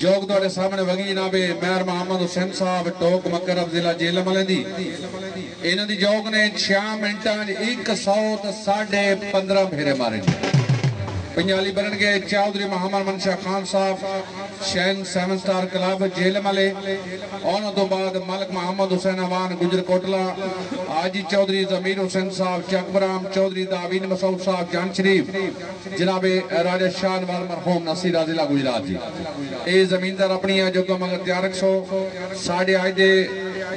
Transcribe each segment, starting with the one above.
जोग तोड़े सामने वगी जनाबे मेयर मोहम्मद हुसैन साहब टोक मकरब जिला जेल मले दी इन्हां दी जोग ने 6 मिनटां 115 फेरे मारे पंजाली बनन के चौधरी मोहम्मद मनशा खान साहब शैन 7 स्टार क्लब जेल मले और तो बाद मलिक मोहम्मद हुसैन अवान गुजर कोटला आजी चौधरी जमीर हुसैन साहब चकबराम चौधरी दावीन मसूद साहब जान शरीफ जनाबे राजा शाह मरहूम नसीर जिला गुजरात जी ये जमीनदार अपनी है जो को मगर तैयार रखो साढ़े आज दे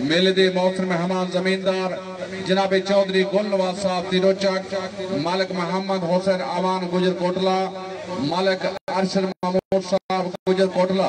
मेले दे मौसम मेहमान जमीनदार जनाबे चौधरी गुलनवाज साहब तिरोचक मालिक मोहम्मद हुसैन अवान गुजर कोटला मालिक अरशद महमूद साहब गुजर कोटला